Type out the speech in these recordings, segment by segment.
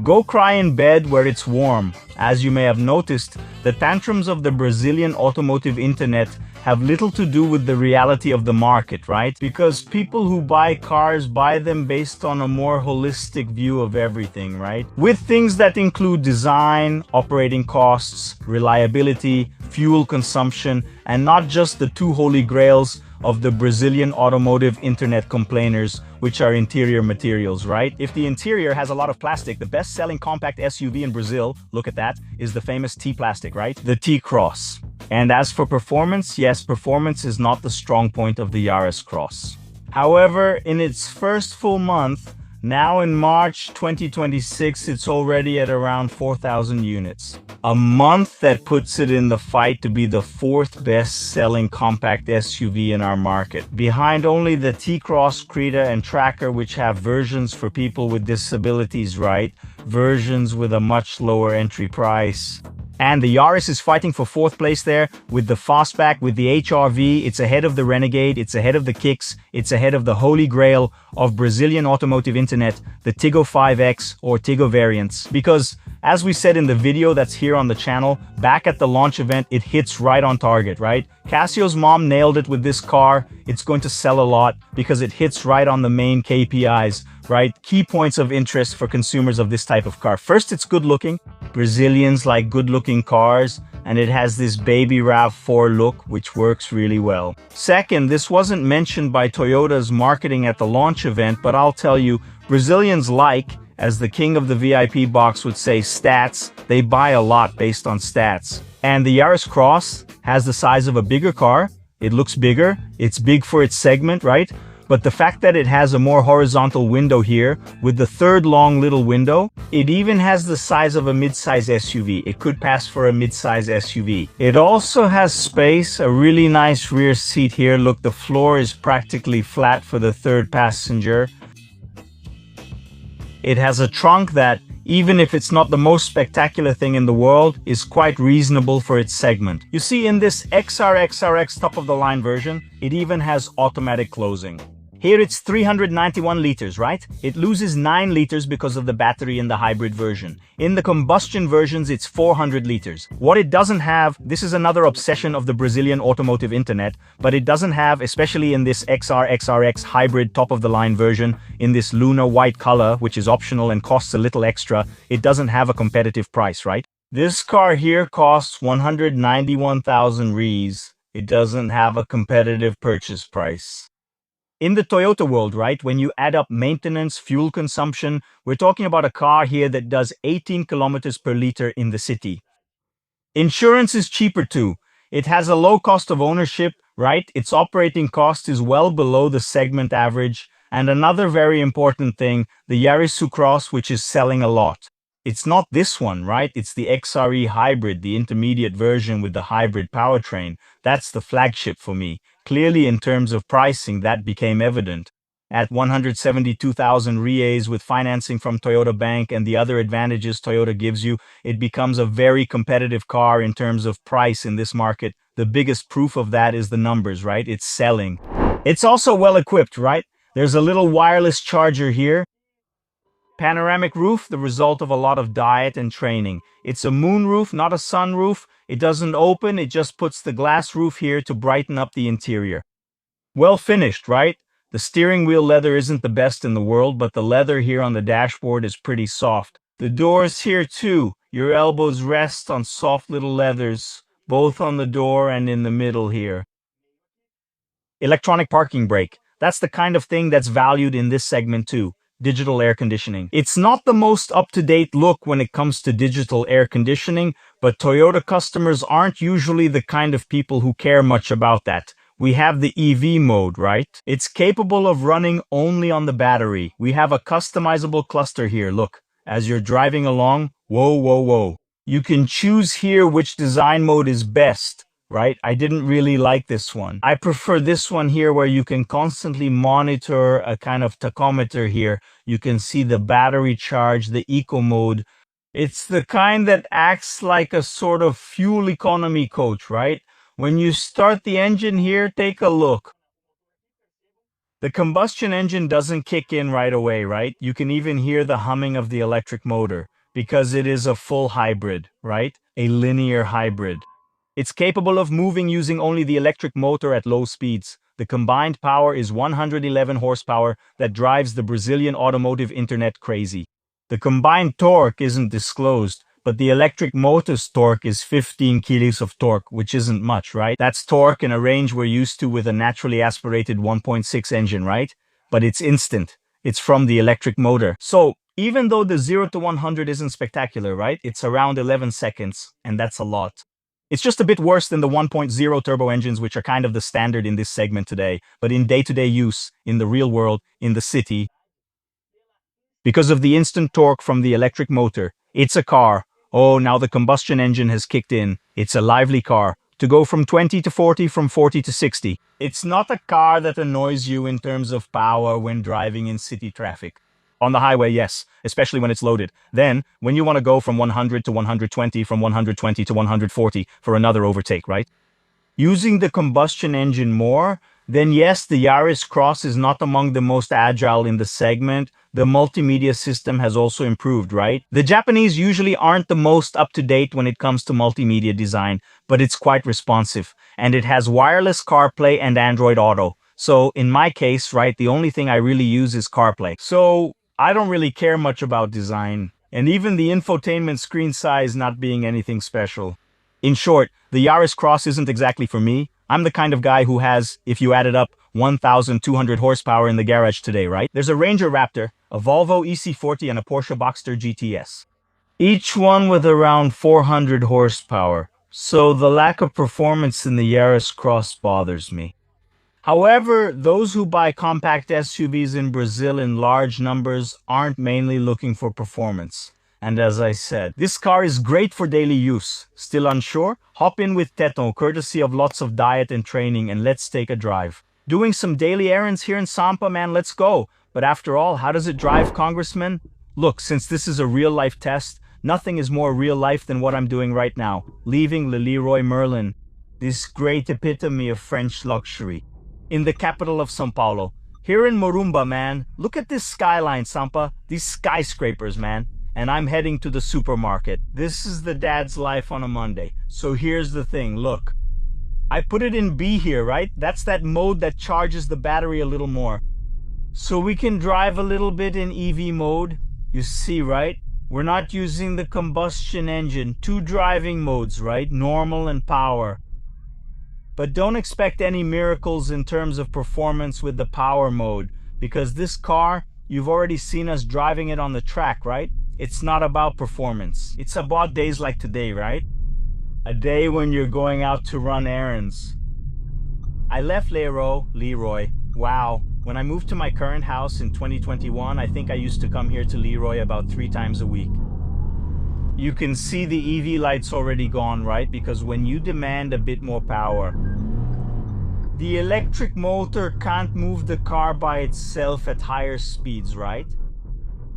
Go cry in bed where it's warm. As you may have noticed, the tantrums of the Brazilian automotive internet have little to do with the reality of the market, right? Because people who buy cars buy them based on a more holistic view of everything, right? With things that include design, operating costs, reliability, fuel consumption, and not just the two holy grails of the Brazilian automotive internet complainers, which are interior materials, right? If the interior has a lot of plastic, the best-selling compact SUV in Brazil, look at that, is the famous T-plastic, right? The T-Cross. And as for performance, yes, performance is not the strong point of the Yaris Cross. However, in its first full month, now in March 2026, it's already at around 4,000 units. A month that puts it in the fight to be the fourth best-selling compact SUV in our market, behind only the T-Cross, Creta, and Tracker, which have versions for people with disabilities, right? Versions with a much lower entry price. And the Yaris is fighting for fourth place there with the Fastback, with the HR-V. It's ahead of the Renegade, it's ahead of the Kicks, it's ahead of the holy grail of Brazilian automotive internet, the Tiggo 5X or Tiggo variants. Because, as we said in the video that's here on the channel, back at the launch event, it hits right on target, right? Casio's mom nailed it with this car. It's going to sell a lot because it hits right on the main KPIs, right? Key points of interest for consumers of this type of car. First, it's good looking. Brazilians like good looking cars, and it has this baby RAV4 look, which works really well. Second, this wasn't mentioned by Toyota's marketing at the launch event, but I'll tell you, Brazilians like, as the king of the VIP box would say, stats. They buy a lot based on stats. And the Yaris Cross has the size of a bigger car. It looks bigger. It's big for its segment, right? But the fact that it has a more horizontal window here, with the third long little window, it even has the size of a mid-size SUV. It could pass for a mid-size SUV. It also has space, a really nice rear seat here. Look, the floor is practically flat for the third passenger. It has a trunk that, even if it's not the most spectacular thing in the world, is quite reasonable for its segment. You see, in this XRX top-of-the-line version, it even has automatic closing. Here it's 391 liters, right? It loses 9 liters because of the battery in the hybrid version. In the combustion versions, it's 400 liters. What it doesn't have, this is another obsession of the Brazilian automotive internet, but it doesn't have, especially in this XRX hybrid top-of-the-line version, in this Luna white color, which is optional and costs a little extra, it doesn't have a competitive price, right? This car here costs 191,000 reais. It doesn't have a competitive purchase price. In the Toyota world, right, when you add up maintenance, fuel consumption, we're talking about a car here that does 18 kilometers per liter in the city. Insurance is cheaper too. It has a low cost of ownership, right? Its operating cost is well below the segment average. And another very important thing, the Yaris Cross, which is selling a lot. It's not this one, right? It's the XRE hybrid, the intermediate version with the hybrid powertrain. That's the flagship for me. Clearly, in terms of pricing, that became evident. At 172,000 reais with financing from Toyota Bank and the other advantages Toyota gives you, it becomes a very competitive car in terms of price in this market. The biggest proof of that is the numbers, right? It's selling. It's also well equipped, right? There's a little wireless charger here. Panoramic roof, the result of a lot of diet and training. It's a moonroof, not a sunroof. It doesn't open, it just puts the glass roof here to brighten up the interior. Well finished, right? The steering wheel leather isn't the best in the world, but the leather here on the dashboard is pretty soft. The doors here too. Your elbows rest on soft little leathers, both on the door and in the middle here. Electronic parking brake. That's the kind of thing that's valued in this segment too. Digital air conditioning. It's not the most up-to-date look when it comes to digital air conditioning, but Toyota customers aren't usually the kind of people who care much about that. We have the EV mode, right? It's capable of running only on the battery. We have a customizable cluster here, look. As you're driving along, whoa. You can choose here which design mode is best. Right? I didn't really like this one. I prefer this one here where you can constantly monitor a kind of tachometer here. You can see the battery charge, the eco mode. It's the kind that acts like a sort of fuel economy coach, right? When you start the engine here, take a look. The combustion engine doesn't kick in right away, right? You can even hear the humming of the electric motor because it is a full hybrid, right? A linear hybrid. It's capable of moving using only the electric motor at low speeds. The combined power is 111 horsepower that drives the Brazilian automotive internet crazy. The combined torque isn't disclosed, but the electric motor's torque is 15 kilos of torque, which isn't much, right? That's torque in a range we're used to with a naturally aspirated 1.6 engine, right? But it's instant. It's from the electric motor. So, even though the 0 to 100 isn't spectacular, right? It's around 11 seconds, and that's a lot. It's just a bit worse than the 1.0 turbo engines, which are kind of the standard in this segment today. But in day-to-day use, in the real world, in the city, because of the instant torque from the electric motor, it's a car. Oh, now the combustion engine has kicked in. It's a lively car. To go from 20 to 40, from 40 to 60. It's not a car that annoys you in terms of power when driving in city traffic. On the highway, yes, especially when it's loaded. Then, when you want to go from 100 to 120, from 120 to 140 for another overtake, right? Using the combustion engine more, then yes, the Yaris Cross is not among the most agile in the segment. The multimedia system has also improved, right? The Japanese usually aren't the most up-to-date when it comes to multimedia design, but it's quite responsive. And it has wireless CarPlay and Android Auto. So in my case, right, the only thing I really use is CarPlay. So I don't really care much about design, and even the infotainment screen size not being anything special. In short, the Yaris Cross isn't exactly for me. I'm the kind of guy who has, if you add it up, 1,200 horsepower in the garage today, right? There's a Ranger Raptor, a Volvo EC40, and a Porsche Boxster GTS. Each one with around 400 horsepower. So the lack of performance in the Yaris Cross bothers me. However, those who buy compact SUVs in Brazil in large numbers aren't mainly looking for performance. And as I said, this car is great for daily use. Still unsure? Hop in with Teton, courtesy of lots of diet and training, and let's take a drive. Doing some daily errands here in Sampa, man, let's go. But after all, how does it drive, Congressman? Look, since this is a real-life test, nothing is more real-life than what I'm doing right now, leaving Le Leroy Merlin, this great epitome of French luxury, in the capital of São Paulo. Here in Morumba, man, look at this skyline, Sampa, these skyscrapers, man. And I'm heading to the supermarket. This is the dad's life on a Monday. So here's the thing, look. I put it in B here, right? That's that mode that charges the battery a little more. So we can drive a little bit in EV mode. You see, right? We're not using the combustion engine. Two driving modes, right? Normal and power. But don't expect any miracles in terms of performance with the power mode, because this car, you've already seen us driving it on the track, right? It's not about performance. It's about days like today, right? A day when you're going out to run errands. I left Leroy. Wow. When I moved to my current house in 2021, I think I used to come here to Leroy about 3 times a week. You can see the EV lights already gone, right? Because when you demand a bit more power, the electric motor can't move the car by itself at higher speeds, right?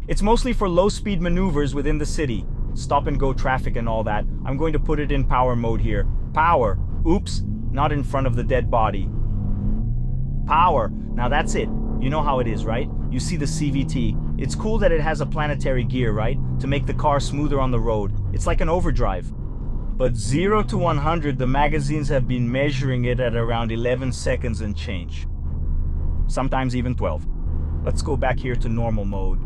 It's mostly for low-speed maneuvers within the city, stop-and-go traffic and all that. I'm going to put it in power mode here. Power. Oops, not in front of the dead body. Power. Now that's it. You know how it is, right? You see the CVT. It's cool that it has a planetary gear, right? To make the car smoother on the road. It's like an overdrive. But 0 to 100, the magazines have been measuring it at around 11 seconds and change. Sometimes even 12. Let's go back here to normal mode.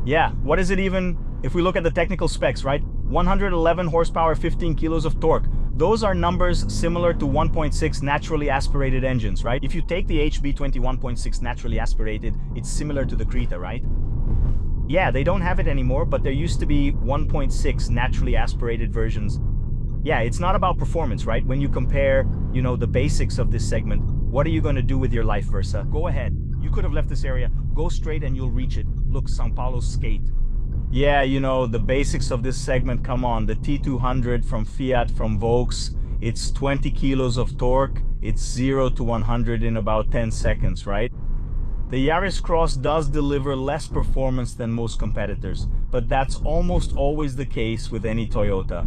Yeah, what is it even, if we look at the technical specs, right? 111 horsepower, 15 kilos of torque. Those are numbers similar to 1.6 naturally aspirated engines, right? If you take the HB20 1.6 naturally aspirated, it's similar to the Creta, right? Yeah, they don't have it anymore, but there used to be 1.6 naturally aspirated versions. Yeah, it's not about performance, right? When you compare, the basics of this segment, what are you going to do with your life, Versa? Go ahead. You could have left this area. Go straight and you'll reach it. Look, São Paulo skate. Yeah, the basics of this segment, come on. The T200 from Fiat, from Volks, it's 20 kilos of torque. It's 0 to 100 in about 10 seconds, right? The Yaris Cross does deliver less performance than most competitors, but that's almost always the case with any Toyota.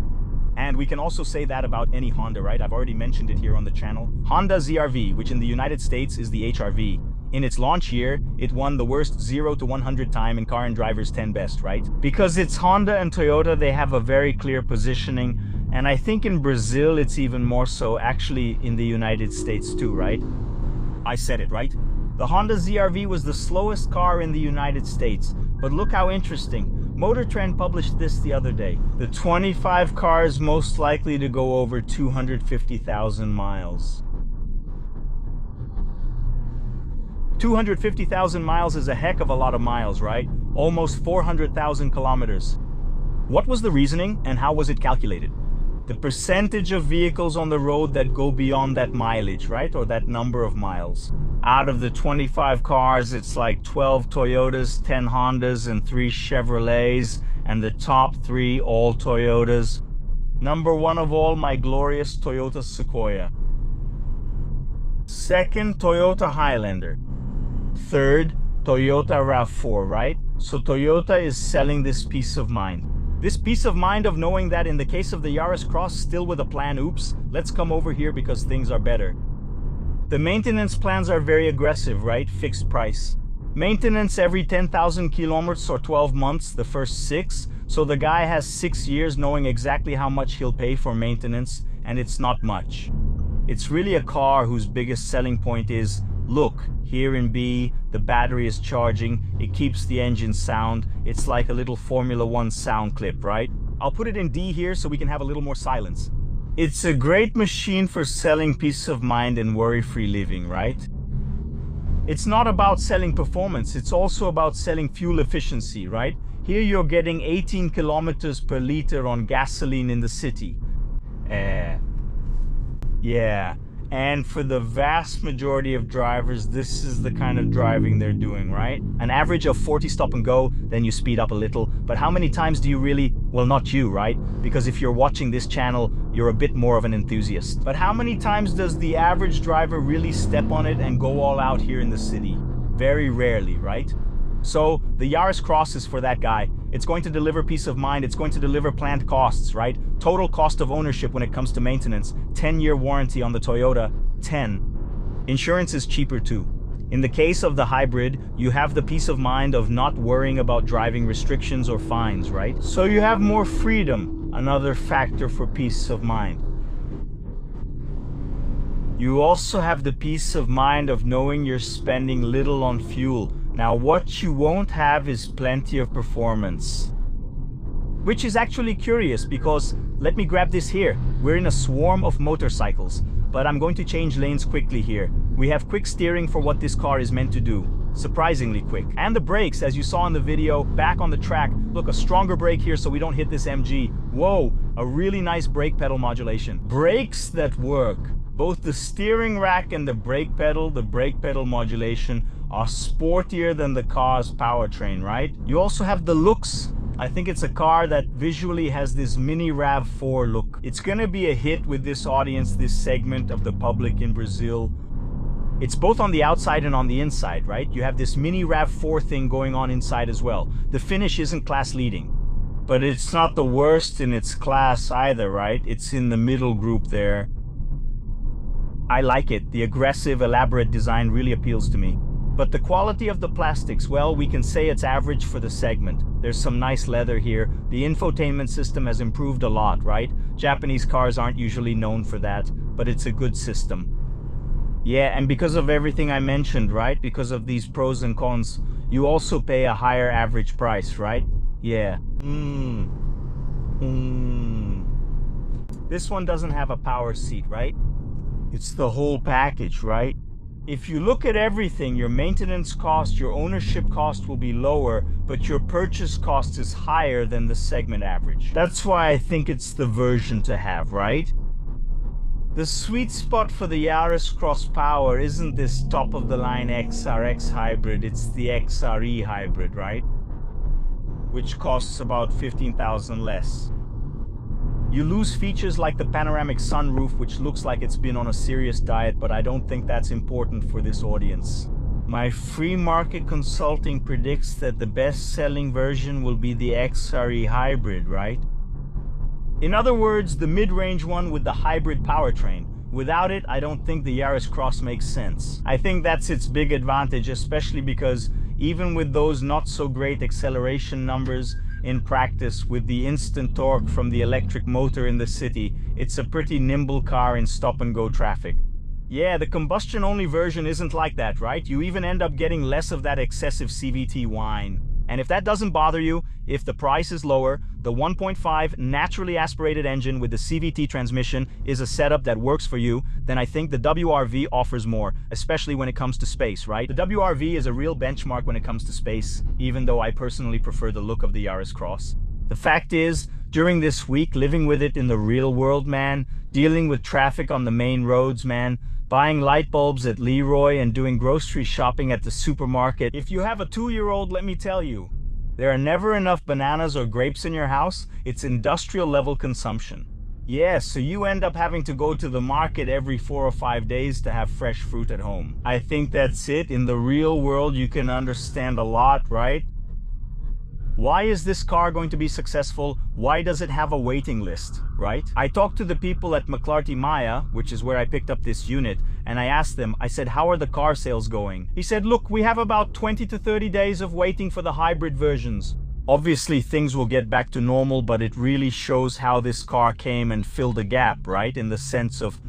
And we can also say that about any Honda, right? I've already mentioned it here on the channel. Honda ZR-V, which in the United States is the HR-V. In its launch year, it won the worst 0 to 100 time in Car and Driver's 10 Best, right? Because it's Honda and Toyota, they have a very clear positioning, and I think in Brazil it's even more so, actually in the United States too, right? I said it, right? The Honda ZR-V was the slowest car in the United States, but look how interesting. Motor Trend published this the other day. The 25 cars most likely to go over 250,000 miles. 250,000 miles is a heck of a lot of miles, right? Almost 400,000 kilometers. What was the reasoning and how was it calculated? The percentage of vehicles on the road that go beyond that mileage, right? Or that number of miles. Out of the 25 cars, it's like 12 Toyotas, 10 Hondas, and 3 Chevrolets, and the top 3 all Toyotas. Number 1 of all, my glorious Toyota Sequoia. Second, Toyota Highlander. Third, Toyota RAV4, right? So Toyota is selling this peace of mind. This peace of mind of knowing that in the case of the Yaris Cross, still with a plan, oops, let's come over here because things are better. The maintenance plans are very aggressive, right? Fixed price. Maintenance every 10,000 kilometers or 12 months, the first 6. So the guy has 6 years knowing exactly how much he'll pay for maintenance, and it's not much. It's really a car whose biggest selling point is, look, here in B, the battery is charging, it keeps the engine sound, it's like a little Formula 1 sound clip, right? I'll put it in D here so we can have a little more silence. It's a great machine for selling peace of mind and worry-free living, right? It's not about selling performance, it's also about selling fuel efficiency, right? Here you're getting 18 kilometers per liter on gasoline in the city. Yeah. And for the vast majority of drivers, this is the kind of driving they're doing, right? An average of 40 stop and go, then you speed up a little. But how many times do you really, well, not you, right? Because if you're watching this channel, you're a bit more of an enthusiast. But how many times does the average driver really step on it and go all out here in the city? Very rarely, right? So the Yaris Cross is for that guy. It's going to deliver peace of mind. It's going to deliver planned costs, right? Total cost of ownership when it comes to maintenance. 10-year warranty on the Toyota, 10. Insurance is cheaper too. In the case of the hybrid, you have the peace of mind of not worrying about driving restrictions or fines, right? So you have more freedom, another factor for peace of mind. You also have the peace of mind of knowing you're spending little on fuel. Now, what you won't have is plenty of performance. Which is actually curious because, let me grab this here. We're in a swarm of motorcycles, but I'm going to change lanes quickly here. We have quick steering for what this car is meant to do. Surprisingly quick. And the brakes, as you saw in the video, back on the track. Look, a stronger brake here so we don't hit this MG. Whoa, a really nice brake pedal modulation. Brakes that work. Both the steering rack and the brake pedal modulation, are sportier than the car's powertrain, right? You also have the looks. I think it's a car that visually has this mini RAV4 look. It's gonna be a hit with this audience, this segment of the public in Brazil. It's both on the outside and on the inside, right? You have this mini RAV4 thing going on inside as well. The finish isn't class leading, but it's not the worst in its class either, right? It's in the middle group there. I like it. The aggressive, elaborate design really appeals to me. But the quality of the plastics, well, we can say it's average for the segment. There's some nice leather here. The infotainment system has improved a lot, right? Japanese cars aren't usually known for that, but it's a good system. Yeah, and because of everything I mentioned, right? Because of these pros and cons, you also pay a higher average price, right? Yeah. This one doesn't have a power seat, right? It's the whole package, right? If you look at everything, your maintenance cost, your ownership cost will be lower, but your purchase cost is higher than the segment average. That's why I think it's the version to have, right? The sweet spot for the Yaris Cross Power isn't this top-of-the-line XRX hybrid, it's the XRE hybrid, right? Which costs about 15,000 less. You lose features like the panoramic sunroof, which looks like it's been on a serious diet, but I don't think that's important for this audience. My free market consulting predicts that the best-selling version will be the XRE hybrid, right? In other words, the mid-range one with the hybrid powertrain, Without it, I don't think the Yaris Cross makes sense. I think that's its big advantage, especially because even with those not so great acceleration numbers in practice, with the instant torque from the electric motor in the city, it's a pretty nimble car in stop-and-go traffic. Yeah, the combustion-only version isn't like that, right? You even end up getting less of that excessive CVT whine. And if that doesn't bother you, if the price is lower, the 1.5 naturally aspirated engine with the CVT transmission is a setup that works for you, then I think the WRV offers more, especially when it comes to space, right? The WRV is a real benchmark when it comes to space, even though I personally prefer the look of the Yaris Cross. The fact is, during this week, living with it in the real world, man, dealing with traffic on the main roads, man, buying light bulbs at Leroy and doing grocery shopping at the supermarket. If you have a 2-year-old, let me tell you, there are never enough bananas or grapes in your house. It's industrial level consumption. Yeah, so you end up having to go to the market every 4 or 5 days to have fresh fruit at home. I think that's it. In the real world, you can understand a lot, right? Why is this car going to be successful? Why does it have a waiting list, right? I talked to the people at McLarty Maya, which is where I picked up this unit, and I asked them, I said, how are the car sales going? He said, look, we have about 20 to 30 days of waiting for the hybrid versions. Obviously, things will get back to normal, but it really shows how this car came and filled a gap, right? In the sense of,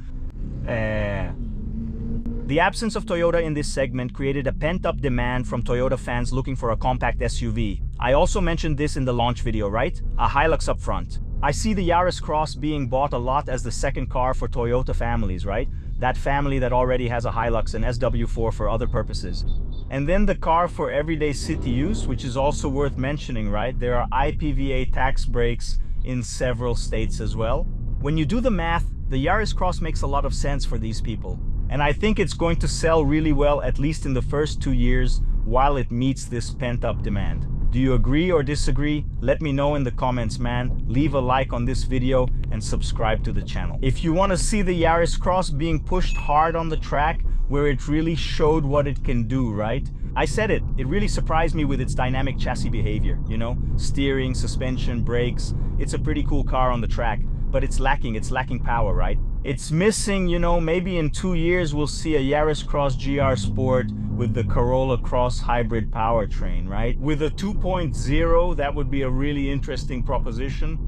the absence of Toyota in this segment created a pent-up demand from Toyota fans looking for a compact SUV. I also mentioned this in the launch video, right? A Hilux up front. I see the Yaris Cross being bought a lot as the second car for Toyota families, right? That family that already has a Hilux and SW4 for other purposes. And then the car for everyday city use, which is also worth mentioning, right? There are IPVA tax breaks in several states as well. When you do the math, the Yaris Cross makes a lot of sense for these people. And I think it's going to sell really well, at least in the first 2 years, while it meets this pent-up demand. Do you agree or disagree? Let me know in the comments, man. Leave a like on this video and subscribe to the channel. If you want to see the Yaris Cross being pushed hard on the track, where it really showed what it can do, right? I said it really surprised me with its dynamic chassis behavior, you know? Steering, suspension, brakes. It's a pretty cool car on the track, but it's lacking power, right? It's missing, you know, maybe in 2 years we'll see a Yaris Cross GR Sport with the Corolla Cross hybrid powertrain, right? With a 2.0, that would be a really interesting proposition.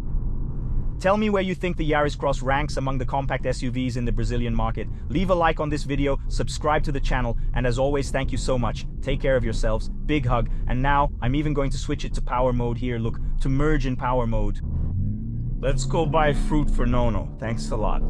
Tell me where you think the Yaris Cross ranks among the compact SUVs in the Brazilian market. Leave a like on this video, subscribe to the channel, and as always, thank you so much. Take care of yourselves, big hug, and now I'm even going to switch it to power mode here, look, to merge in power mode. Let's go buy fruit for Nono. Thanks a lot.